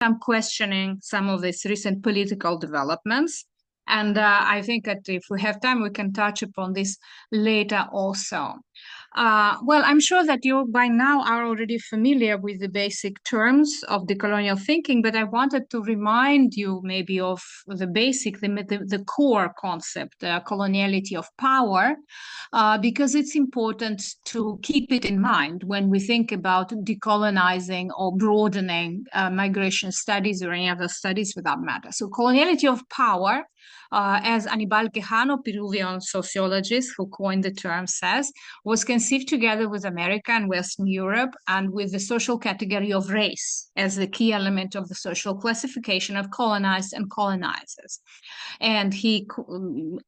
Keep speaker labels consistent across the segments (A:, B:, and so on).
A: I'm questioning some of these recent political developments. And I think that if we have time, we can touch upon this later also. Well, I'm sure that you by now are already familiar with the basic terms of decolonial thinking, but I wanted to remind you maybe of the basic, the core concept, coloniality of power, because it's important to keep it in mind when we think about decolonizing or broadening migration studies or any other studies for that matter. So coloniality of power, as Aníbal Quijano, Peruvian sociologist who coined the term, says, was conceived together with America and Western Europe and with the social category of race as the key element of the social classification of colonized and colonizers. And he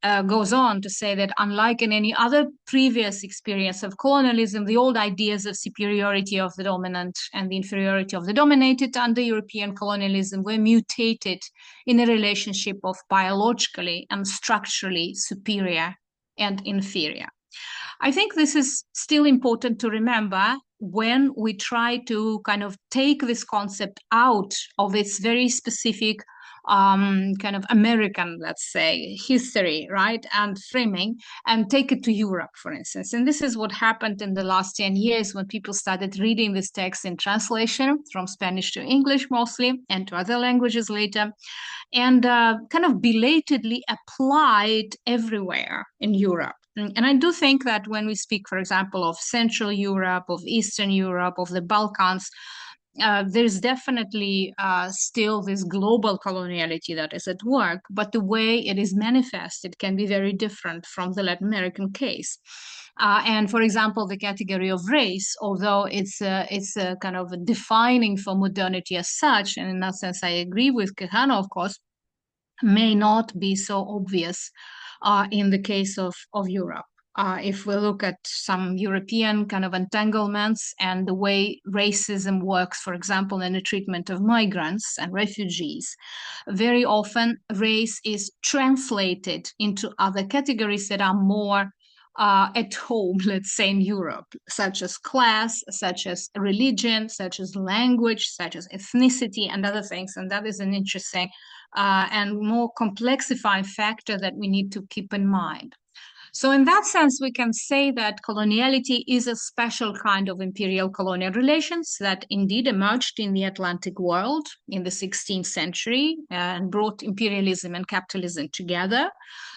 A: goes on to say that unlike in any other previous experience of colonialism, the old ideas of superiority of the dominant and the inferiority of the dominated under European colonialism were mutated in a relationship of biologically and structurally superior and inferior. I think this is still important to remember when we try to kind of take this concept out of its very specific kind of American, let's say, history, right, and framing, and take it to Europe, for instance. And this is what happened in the last 10 years when people started reading this text in translation from Spanish to English mostly, and to other languages later, and kind of belatedly applied everywhere in Europe. And I do think that when we speak, for example, of Central Europe, of Eastern Europe, of the Balkans, there's definitely still this global coloniality that is at work, but the way it is manifested can be very different from the Latin American case. And for example, the category of race, although it's a kind of a defining for modernity as such, and in that sense, I agree with Quijano, of course, may not be so obvious in the case of Europe. If we look at some European kind of entanglements and the way racism works, for example, in the treatment of migrants and refugees, very often race is translated into other categories that are more at home, let's say, in Europe, such as class, such as religion, such as language, such as ethnicity, and other things. And that is an interesting and more complexifying factor that we need to keep in mind. So in that sense, we can say that coloniality is a special kind of imperial colonial relations that indeed emerged in the Atlantic world in the 16th century and brought imperialism and capitalism together,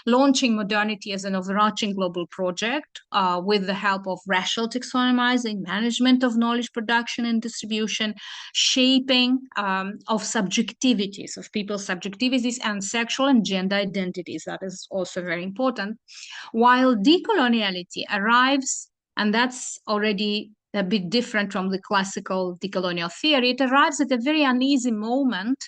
A: launching modernity as an overarching global project with the help of racial taxonomizing, management of knowledge production and distribution, shaping of subjectivities, of people's subjectivities and sexual and gender identities. That is also very important. While decoloniality arrives, and that's already a bit different from the classical decolonial theory, it arrives at a very uneasy moment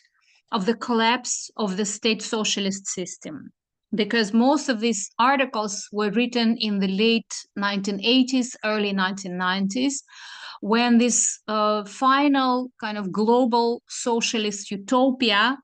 A: of the collapse of the state socialist system, because most of these articles were written in the late 1980s, early 1990s, when this final kind of global socialist utopia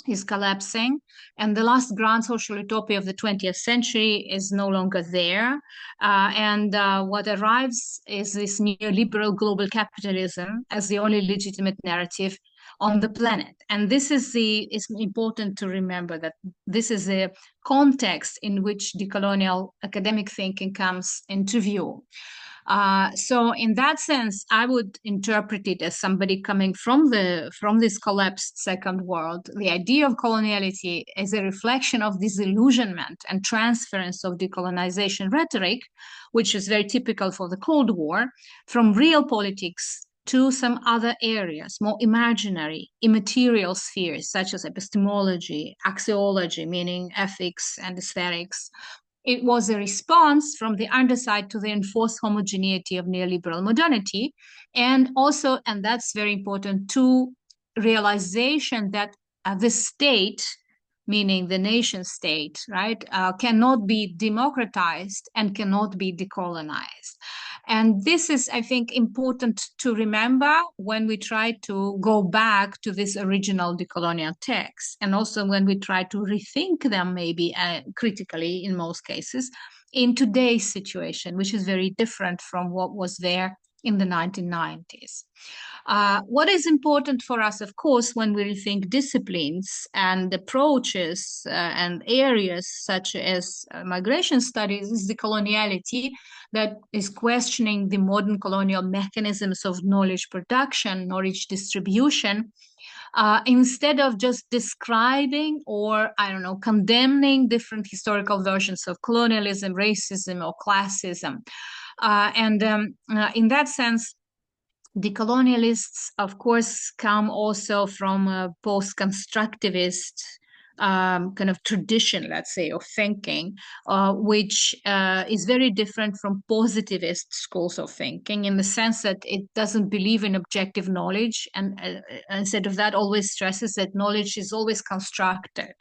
A: is collapsing, and the last grand social utopia of the 20th century is no longer there. And what arrives is this neoliberal global capitalism as the only legitimate narrative on the planet. And this is it's important to remember that this is the context in which decolonial academic thinking comes into view. So in that sense, I would interpret it as somebody coming from this collapsed second world. The idea of coloniality is a reflection of disillusionment and transference of decolonization rhetoric, which is very typical for the Cold War, from real politics to some other areas, more imaginary, immaterial spheres, such as epistemology, axiology, meaning ethics and aesthetics. It was a response from the underside to the enforced homogeneity of neoliberal modernity, and also, and that's very important, to realization that the state, meaning the nation state, right, cannot be democratized and cannot be decolonized. And this is, I think, important to remember when we try to go back to this original decolonial text, and also when we try to rethink them maybe critically in most cases in today's situation, which is very different from what was there in the 1990s. What is important for us, of course, when we rethink disciplines and approaches and areas such as migration studies is decoloniality, that is questioning the modern colonial mechanisms of knowledge production, knowledge distribution, instead of just describing or, I don't know, condemning different historical versions of colonialism, racism, or classism. In that sense, decolonialists, of course, come also from a post-constructivist kind of tradition, let's say, of thinking, which is very different from positivist schools of thinking in the sense that it doesn't believe in objective knowledge, and instead of that always stresses that knowledge is always constructed.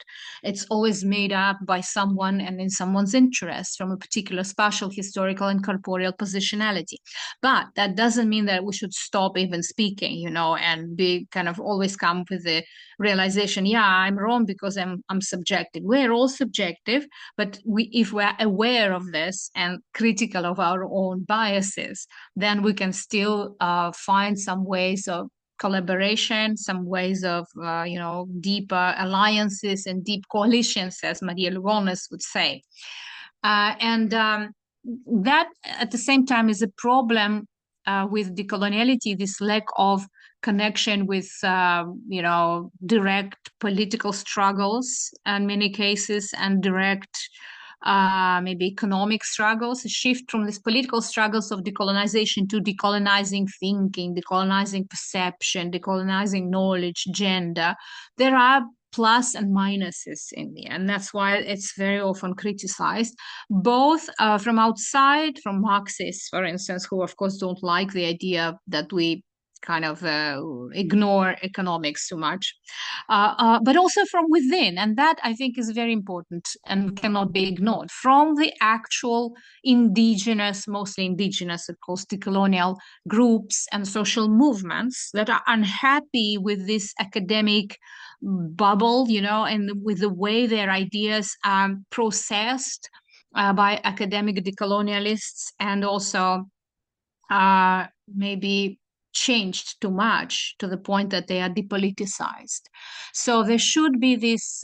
A: It's always made up by someone and in someone's interest from a particular spatial, historical, and corporeal positionality. But that doesn't mean that we should stop even speaking, and be kind of always come with the realization, yeah, I'm wrong because I'm subjective. We're all subjective, but if we're aware of this and critical of our own biases, then we can still find some ways of collaboration, some ways of deeper alliances and deep coalitions, as Maria Lugones would say. That at the same time is a problem with decoloniality, this lack of connection with, direct political struggles in many cases, and direct maybe economic struggles, a shift from these political struggles of decolonization to decolonizing thinking, decolonizing perception, decolonizing knowledge, gender. There are plus and minuses in the end. That's why it's very often criticized, both from outside, from Marxists, for instance, who of course don't like the idea that we kind of ignore economics too much, but also from within. And that I think is very important and cannot be ignored. From the actual indigenous, mostly indigenous, of course, decolonial groups and social movements that are unhappy with this academic bubble, and with the way their ideas are processed by academic decolonialists, and also maybe changed too much to the point that they are depoliticized. So there should be this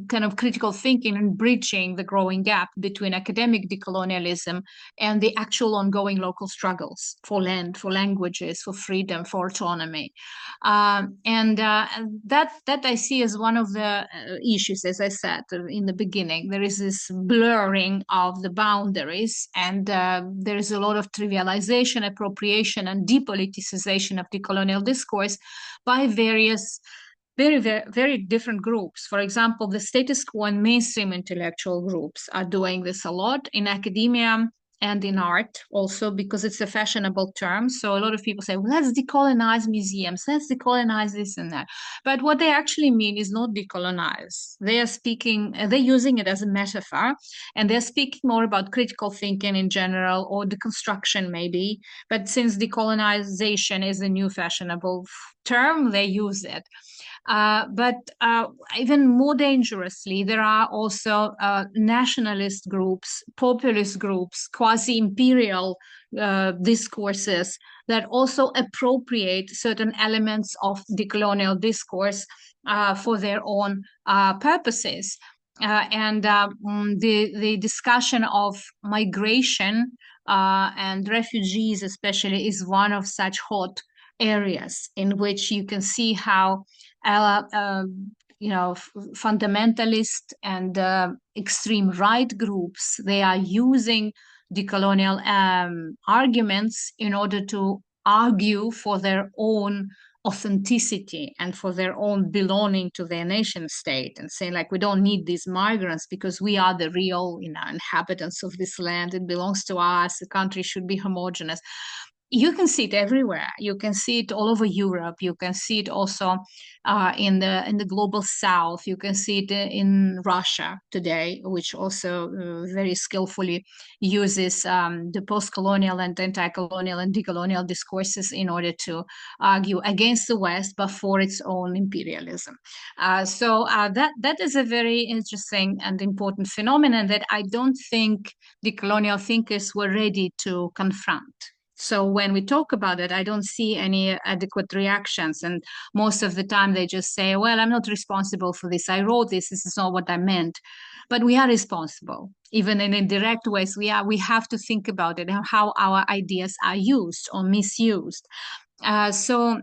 A: kind of critical thinking and bridging the growing gap between academic decolonialism and the actual ongoing local struggles for land, for languages, for freedom, for autonomy. And that I see as one of the issues, as I said in the beginning. There is this blurring of the boundaries, and there is a lot of trivialization, appropriation, and depoliticization of decolonial discourse by various very, very, very different groups. For example, the status quo and mainstream intellectual groups are doing this a lot in academia and in art also, because it's a fashionable term. So a lot of people say, well, let's decolonize museums, let's decolonize this and that. But what they actually mean is not decolonize. They're using it as a metaphor, and they're speaking more about critical thinking in general, or deconstruction maybe. But since decolonization is a new fashionable term, they use it. But even more dangerously, there are also nationalist groups, populist groups, quasi-imperial discourses that also appropriate certain elements of decolonial discourse for their own purposes. The discussion of migration and refugees especially is one of such hot areas in which you can see how fundamentalist and extreme right groups, they are using decolonial arguments in order to argue for their own authenticity and for their own belonging to their nation state, and saying, like, we don't need these migrants because we are the real inhabitants of this land. It belongs to us. The country should be homogenous. You can see it everywhere. You can see it all over Europe. You can see it also in the global south. You can see it in Russia today, which also very skillfully uses the post-colonial and anti-colonial and decolonial discourses in order to argue against the West, but for its own imperialism. So that is a very interesting and important phenomenon that I don't think decolonial thinkers were ready to confront. So when we talk about it, I don't see any adequate reactions. And most of the time they just say, well, I'm not responsible for this. I wrote this. This is not what I meant. But we are responsible. Even in indirect ways, we have to think about it and how our ideas are used or misused. So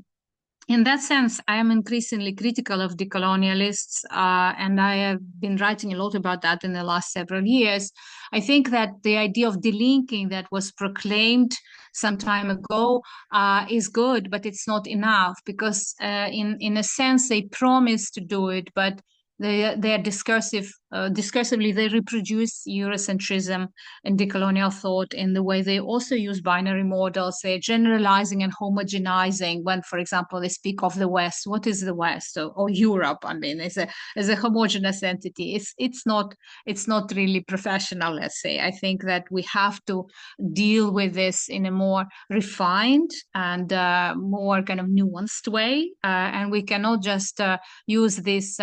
A: in that sense, I am increasingly critical of decolonialists, and I have been writing a lot about that in the last several years. I think that the idea of delinking that was proclaimed some time ago is good, but it's not enough because, in a sense, they promise to do it, but they're discursively they reproduce Eurocentrism and decolonial thought in the way they also use binary models. They're generalizing and homogenizing when, for example, they speak of the West. What is the West or Europe? I mean, as a homogeneous entity. It's not really professional, let's say. I think that we have to deal with this in a more refined and more kind of nuanced way, and we cannot just use this,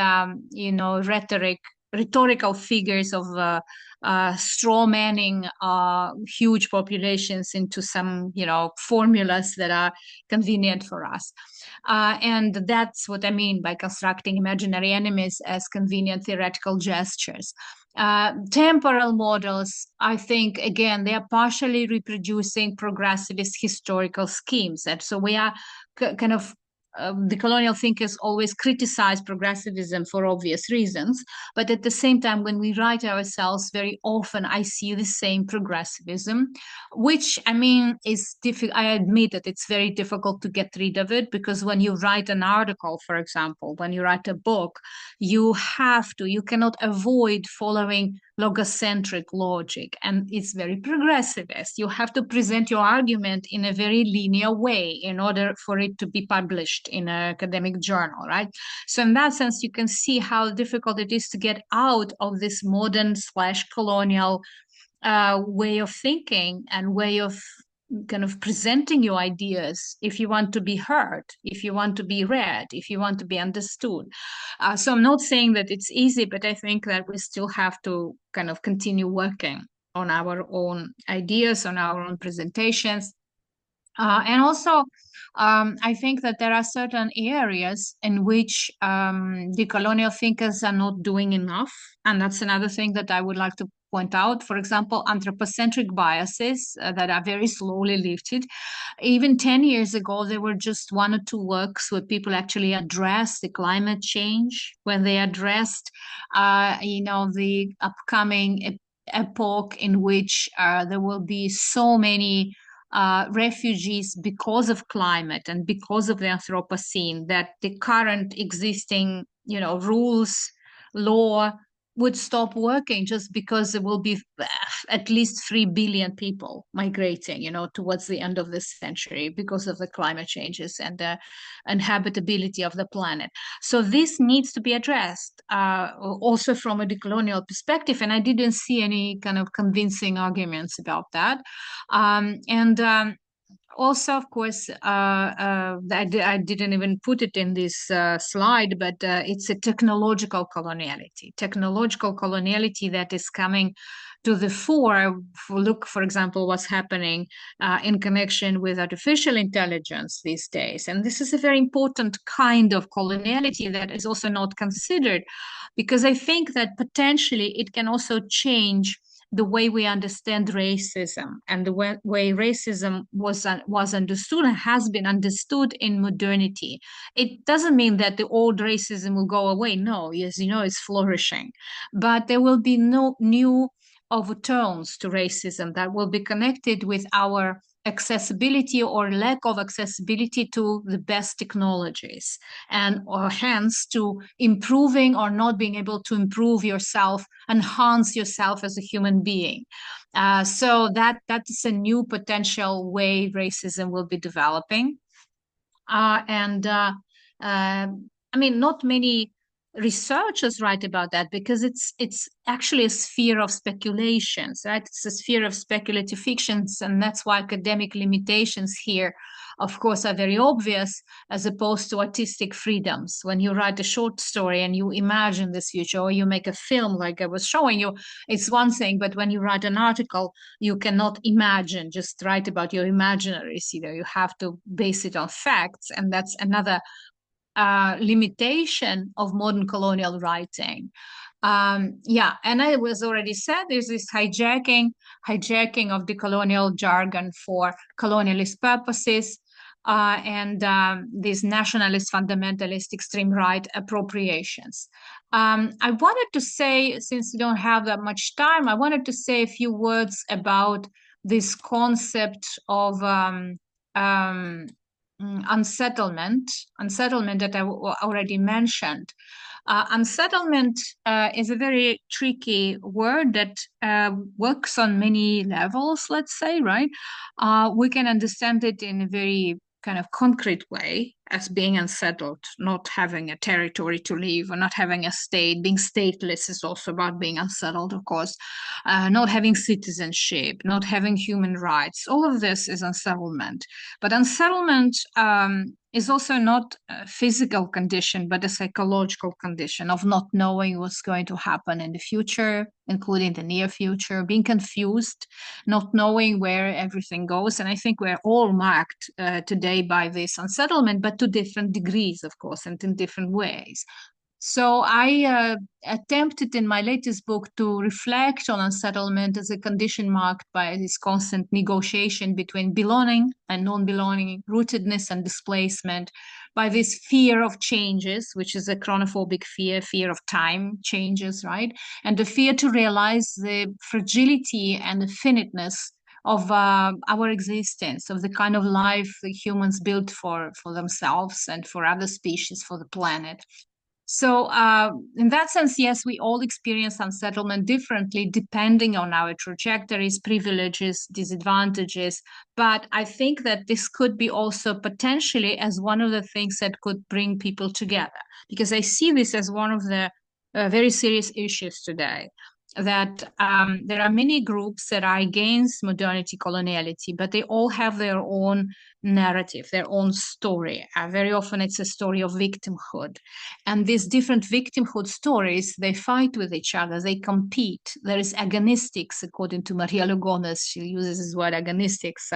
A: rhetorical figures of straw manning huge populations into some, formulas that are convenient for us. And that's what I mean by constructing imaginary enemies as convenient theoretical gestures. Temporal models, I think, again, they are partially reproducing progressivist historical schemes. And so we are kind of the colonial thinkers always criticize progressivism for obvious reasons, but at the same time, when we write ourselves, very often I see the same progressivism, which I mean is difficult. I admit that it's very difficult to get rid of it because when you write an article, for example, when you write a book, you cannot avoid following logocentric logic, and it's very progressivist. You have to present your argument in a very linear way in order for it to be published in an academic journal, right? So in that sense, you can see how difficult it is to get out of this modern/colonial way of thinking and way of kind of presenting your ideas if you want to be heard, if you want to be read, if you want to be understood. So I'm not saying that it's easy, but I think that we still have to kind of continue working on our own ideas, on our own presentations. And also, I think that there are certain areas in which the colonial thinkers are not doing enough. And that's another thing that I would like to point out. For example, anthropocentric biases that are very slowly lifted. Even 10 years ago, there were just one or two works where people actually addressed the climate change, when they addressed, the upcoming epoch in which there will be so many refugees because of climate and because of the Anthropocene, that the current existing, rules, law would stop working just because there will be at least 3 billion people migrating, towards the end of this century because of the climate changes and the inhabitability of the planet. So this needs to be addressed also from a decolonial perspective. And I didn't see any kind of convincing arguments about that. Also, of course, I didn't even put it in this slide, but it's a technological coloniality that is coming to the fore. Look, for example, what's happening in connection with artificial intelligence these days. And this is a very important kind of coloniality that is also not considered, because I think that potentially it can also change the way we understand racism and the way racism was understood and has been understood in modernity. It doesn't mean that the old racism will go away. No, as you know, it's flourishing. But there will be no new overtones to racism that will be connected with our accessibility or lack of accessibility to the best technologies, and or hence to improving or not being able to improve yourself, enhance yourself as a human being. So that is a new potential way racism will be developing. I mean, not many researchers write about that because it's actually a sphere of speculations, right? It's a sphere of speculative fictions, and that's why academic limitations here, of course, are very obvious, as opposed to artistic freedoms. When you write a short story and you imagine this future, or you make a film like I was showing you, it's one thing. But when you write an article, you cannot imagine, just write about your imaginaries. You have to base it on facts, and that's another limitation of modern colonial writing. Yeah, and I was already said there's this hijacking of the colonial jargon for colonialist purposes, and these nationalist, fundamentalist, extreme right appropriations. I wanted to say, since we don't have that much time, I wanted to say a few words about this concept of unsettlement that I already mentioned. Unsettlement is a very tricky word that works on many levels, let's say, right? We can understand it in a very kind of concrete way as being unsettled, not having a territory to live, or not having a state. Being stateless is also about being unsettled, of course. Not having citizenship, not having human rights. All of this is unsettlement. But unsettlement is also not a physical condition, but a psychological condition of not knowing what's going to happen in the future, including the near future, being confused, not knowing where everything goes. And I think we're all marked today by this unsettlement, but to different degrees, of course, and in different ways. So I attempted in my latest book to reflect on unsettlement as a condition marked by this constant negotiation between belonging and non-belonging, rootedness and displacement, by this fear of changes, which is a chronophobic fear of time changes, right? And the fear to realize the fragility and the finiteness of our existence, of the kind of life the humans built for themselves and for other species, for the planet. So, in that sense, yes, we all experience unsettlement differently depending on our trajectories, privileges, disadvantages. But I think that this could be also potentially as one of the things that could bring people together, because I see this as one of the very serious issues today. That there are many groups that are against modernity, coloniality, but they all have their own narrative, their own story. Very often it's a story of victimhood. And these different victimhood stories, they fight with each other, they compete. There is agonistics, according to Maria Lugones. She uses this word agonistics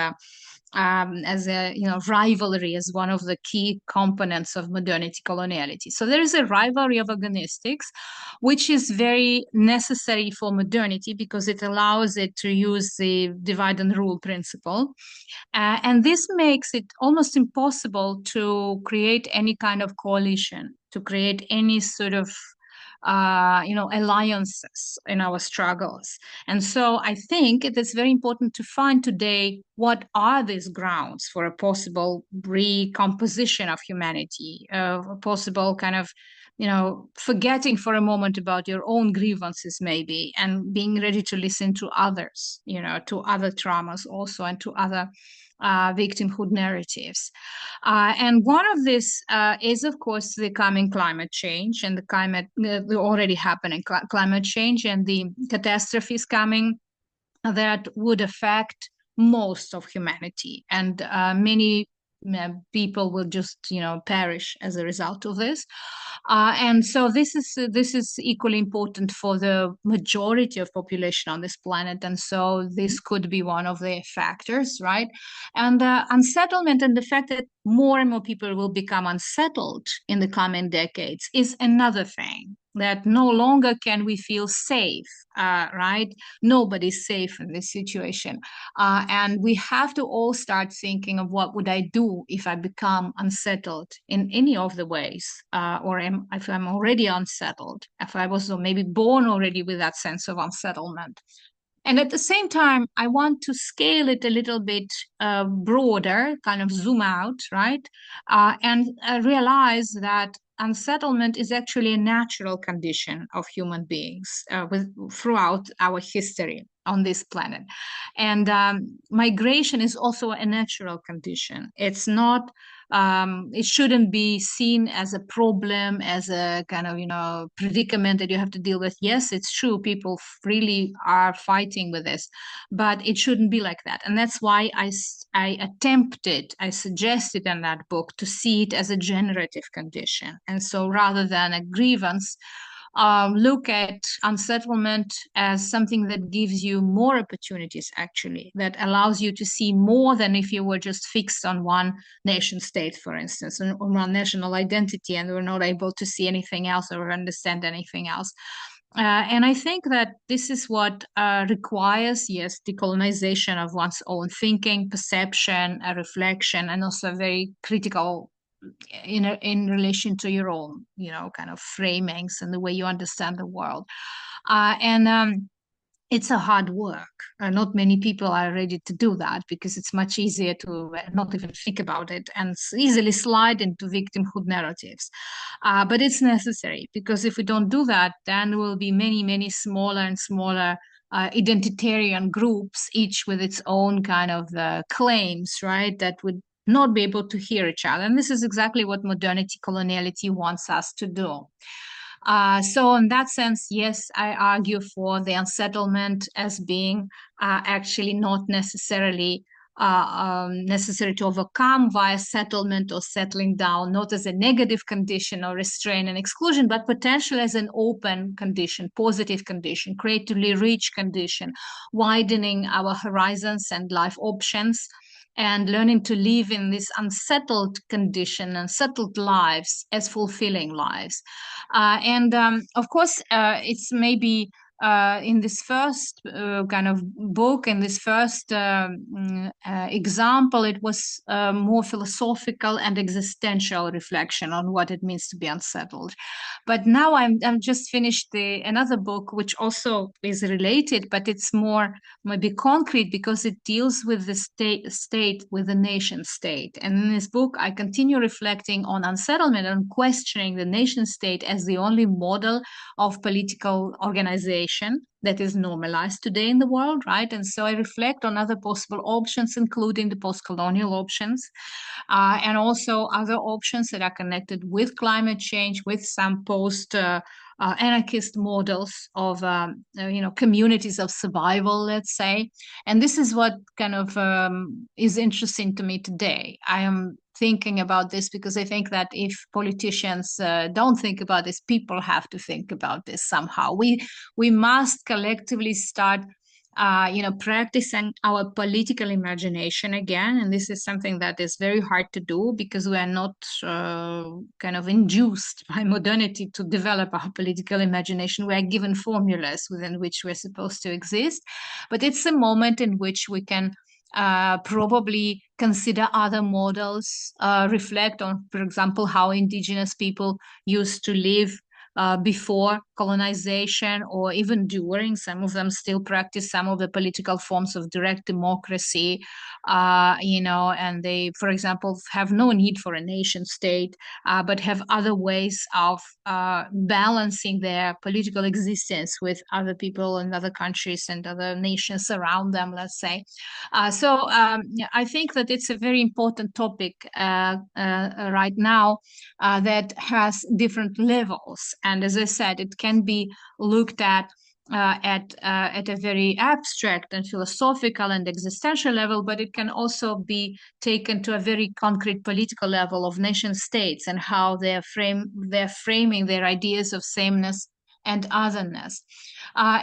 A: as a rivalry as one of the key components of modernity coloniality. So there is a rivalry of agonistics, which is very necessary for modernity because it allows it to use the divide and rule principle. And this makes it almost impossible to create any kind of coalition, to create any sort of alliances in our struggles. And so I think it is very important to find today what are these grounds for a possible recomposition of humanity, a possible kind of forgetting for a moment about your own grievances maybe, and being ready to listen to others, to other traumas also, and to other victimhood narratives. And one of this is, of course, the coming climate change and the already happening climate change and the catastrophes coming that would affect most of humanity. And many people will just perish as a result of this, and so this is equally important for the majority of population on this planet, and so this could be one of the factors, right? And unsettlement and the fact that more and more people will become unsettled in the coming decades is another thing, that no longer can we feel safe, right? Nobody's safe in this situation. And we have to all start thinking of what would I do if I become unsettled in any of the ways, or if I'm already unsettled, if I was maybe born already with that sense of unsettlement. And at the same time, I want to scale it a little bit broader, kind of zoom out, right? And realize that unsettlement is actually a natural condition of human beings throughout our history on this planet. And migration is also a natural condition. It's not It shouldn't be seen as a problem, as a kind of predicament that you have to deal with. Yes, it's true, people really are fighting with this, but it shouldn't be like that. And that's why I suggested in that book to see it as a generative condition. And so rather than a grievance, look at unsettlement as something that gives you more opportunities, actually, that allows you to see more than if you were just fixed on one nation state, for instance, on one national identity, and were not able to see anything else or understand anything else. And I think that this is what requires, yes, decolonization of one's own thinking, perception, reflection, and also very critical in relation to your own, kind of framings and the way you understand the world. And it's a hard work. Not many people are ready to do that because it's much easier to not even think about it and easily slide into victimhood narratives. But it's necessary, because if we don't do that, then there will be many, many smaller and smaller identitarian groups, each with its own kind of claims, right, that would not be able to hear each other. And this is exactly what modernity coloniality wants us to do. So in that sense, yes, I argue for the unsettlement as being actually not necessarily necessary to overcome via settlement or settling down, not as a negative condition or restraint and exclusion, but potentially as an open condition, positive condition, creatively rich condition, widening our horizons and life options, and learning to live in this unsettled condition, unsettled lives as fulfilling lives. And of course, it's maybe in this first kind of book, in this first example, it was more philosophical and existential reflection on what it means to be unsettled. But now I'm just finished another book, which also is related, but it's more maybe concrete because it deals with the state, with the nation state. And in this book, I continue reflecting on unsettlement and questioning the nation state as the only model of political organization that is normalized today in the world, right? And so I reflect on other possible options, including the post-colonial options, and also other options that are connected with climate change, with some anarchist models of communities of survival, let's say. And this is what kind of is interesting to me today. I am thinking about this because I think that if politicians don't think about this, people have to think about this somehow. We must collectively start practicing our political imagination again. And this is something that is very hard to do because we are not kind of induced by modernity to develop our political imagination. We are given formulas within which we're supposed to exist. But it's a moment in which we can probably consider other models, reflect on, for example, how indigenous people used to live before colonization, or even during. Some of them still practice some of the political forms of direct democracy, and they, for example, have no need for a nation state, but have other ways of balancing their political existence with other people in other countries and other nations around them, let's say. So I think that it's a very important topic right now that has different levels. And as I said, it can be looked at a very abstract and philosophical and existential level, but it can also be taken to a very concrete political level of nation states and how they're framing their ideas of sameness and otherness.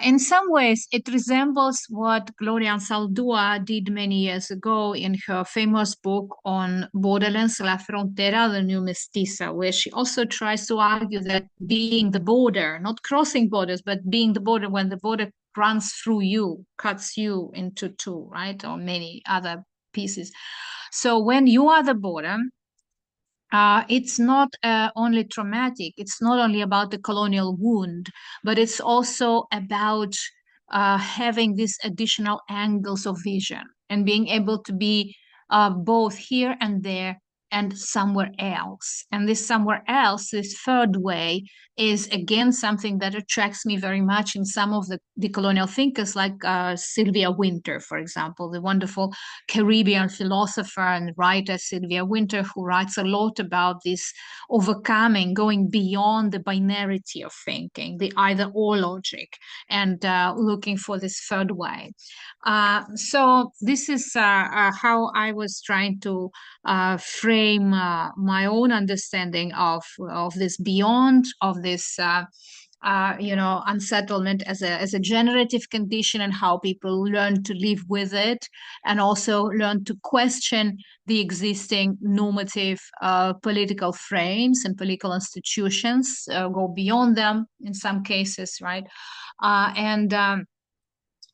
A: In some ways, it resembles what Gloria Anzaldúa did many years ago in her famous book on borderlands, La Frontera, the New Mestiza, where she also tries to argue that being the border, not crossing borders, but being the border, when the border runs through you, cuts you into two, right, or many other pieces. So when you are the border, it's not only traumatic, it's not only about the colonial wound, but it's also about having these additional angles of vision and being able to be both here and there and somewhere else. And this somewhere else, this third way, is again something that attracts me very much in some of the decolonial thinkers, like Sylvia Wynter, for example, the wonderful Caribbean philosopher and writer Sylvia Wynter, who writes a lot about this overcoming, going beyond the binarity of thinking, the either or logic, and looking for this third way. So this is how I was trying to frame my own understanding of this beyond, of this unsettlement as a generative condition, and how people learn to live with it, and also learn to question the existing normative political frames and political institutions, go beyond them in some cases, right? And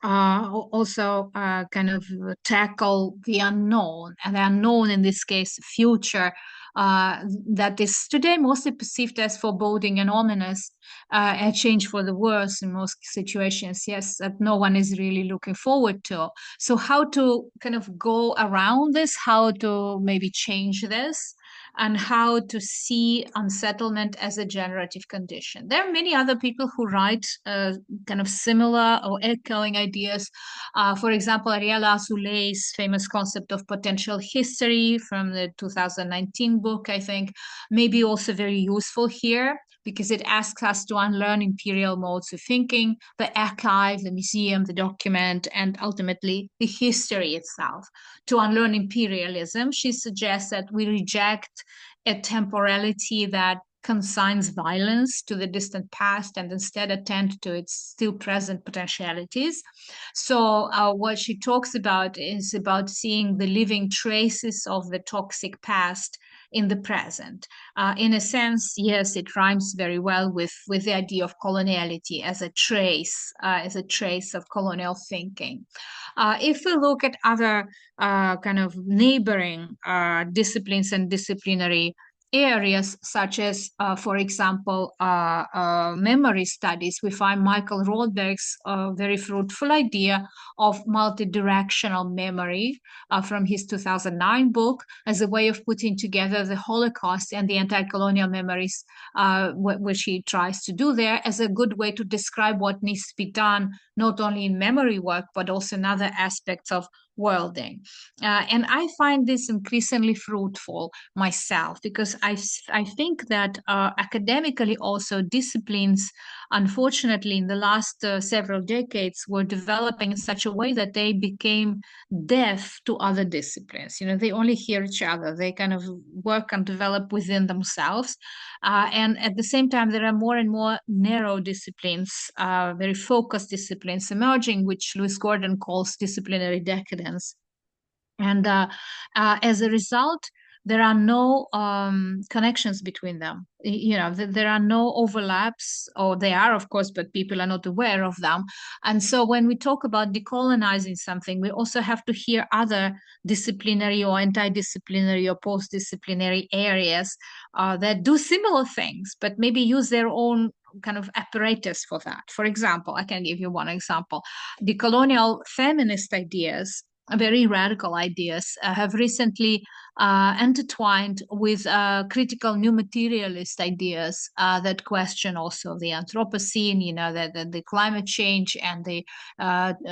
A: also kind of tackle the unknown, and the unknown in this case, future, that is today mostly perceived as foreboding and ominous, a change for the worse in most situations, yes, that no one is really looking forward to. So how to kind of go around this, how to maybe change this, and how to see unsettlement as a generative condition. There are many other people who write kind of similar or echoing ideas. For example, Ariella Azoulay's famous concept of potential history from the 2019 book, I think, may be also very useful here, because it asks us to unlearn imperial modes of thinking, the archive, the museum, the document, and ultimately the history itself. To unlearn imperialism, she suggests that we reject a temporality that consigns violence to the distant past and instead attend to its still present potentialities. So what she talks about is about seeing the living traces of the toxic past in the present. In a sense, yes, it rhymes very well with the idea of coloniality as a trace of colonial thinking. If we look at other kind of neighboring disciplines and disciplinary areas, such as, for example, memory studies, we find Michael Rothberg's very fruitful idea of multidirectional memory from his 2009 book as a way of putting together the Holocaust and the anti-colonial memories, which he tries to do there, as a good way to describe what needs to be done, not only in memory work, but also in other aspects of worlding. And I find this increasingly fruitful myself, because I think that academically also disciplines, unfortunately, in the last several decades were developing in such a way that they became deaf to other disciplines. They only hear each other. They kind of work and develop within themselves. And at the same time, there are more and more narrow disciplines, very focused disciplines emerging, which Lewis Gordon calls disciplinary decadence. And as a result, there are no connections between them. There are no overlaps, or they are, of course, but people are not aware of them. And so when we talk about decolonizing something, we also have to hear other disciplinary or anti-disciplinary or post-disciplinary areas that do similar things, but maybe use their own kind of apparatus for that. For example, I can give you one example. Decolonial feminist ideas, very radical ideas, have recently intertwined with critical new materialist ideas that question also the Anthropocene, the climate change, and the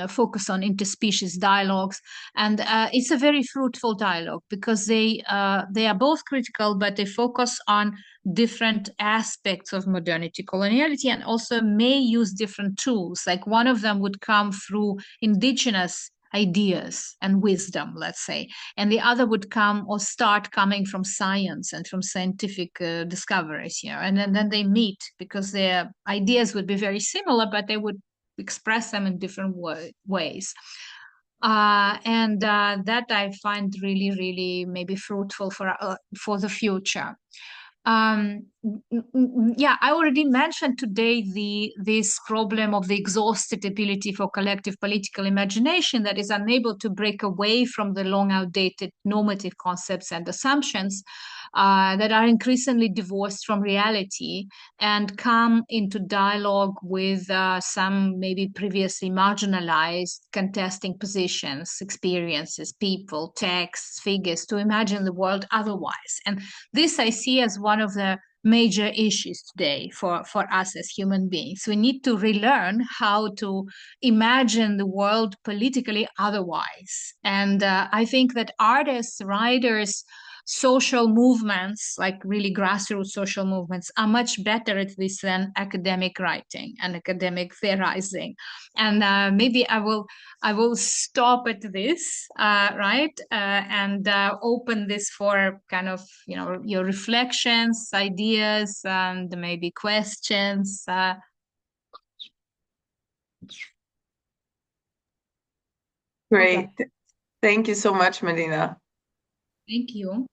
A: focus on interspecies dialogues. And it's a very fruitful dialogue, because they are both critical, but they focus on different aspects of modernity, coloniality, and also may use different tools. Like one of them would come through indigenous ideas and wisdom, let's say, and the other would come or start coming from science and from scientific discoveries, and then they meet, because their ideas would be very similar, but they would express them in different ways. And that I find really, really maybe fruitful for the future. Yeah, I already mentioned today this problem of the exhausted ability for collective political imagination that is unable to break away from the long outdated normative concepts and assumptions. that are increasingly divorced from reality and come into dialogue with some maybe previously marginalized contesting positions, experiences, people, texts, figures to imagine the world otherwise. And this I see as one of the major issues today for us as human beings. We need to relearn how to imagine the world politically otherwise. And I think that artists, writers, social movements, like really grassroots social movements, are much better at this than academic writing and academic theorizing. And maybe I will stop at this, right, and open this for kind of your reflections, ideas, and maybe questions.
B: Great.
A: Okay.
B: Thank you so much, Madina.
A: Thank you.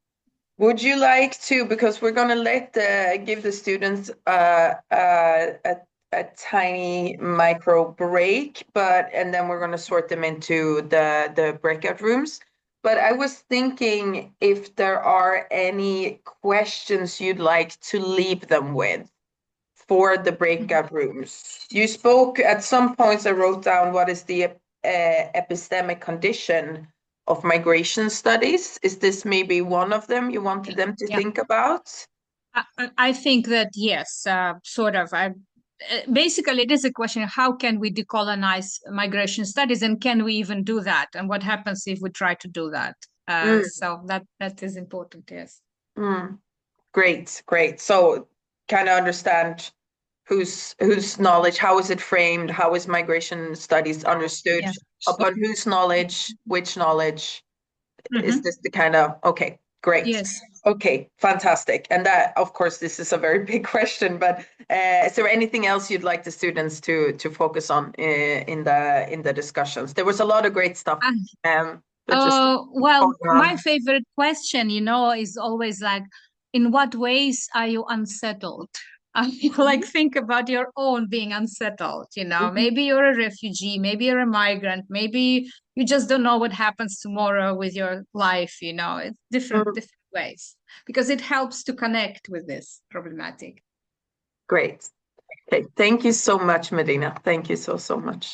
B: Would you like to, because we're going to give the students a tiny micro break, and then we're going to sort them into the breakout rooms. But I was thinking if there are any questions you'd like to leave them with for the breakout rooms. You spoke at some points, I wrote down what is the epistemic condition of migration studies. Is this maybe one of them you wanted them to
A: Yeah.
B: think about?
A: I think that yes, sort of. Basically, it is a question: how can we decolonize migration studies, and can we even do that? And what happens if we try to do that?
B: Mm,
A: So that is important. Yes.
B: mm. Great, great. So kind of understand whose knowledge, how is it framed, how is migration studies understood,
A: Yes.
B: upon whose knowledge, which knowledge. Is
A: Mm-hmm.
B: this the kind of, okay, great.
A: Yes.
B: Okay, fantastic. And that, of course, this is a very big question, but is there anything else you'd like the students to focus on in the discussions? There was a lot of great stuff. But just
A: Well,
B: hold on.
A: my favorite question, is always like, in what ways are you unsettled? I mean, like, think about your own being unsettled.
B: Mhm.
A: Maybe you're a refugee, maybe you're a migrant, maybe you just don't know what happens tomorrow with your life. It's different
B: Mm,
A: different ways because it helps to connect with this problematic.
B: great. Okay, thank you so much, Medina. Thank you so much.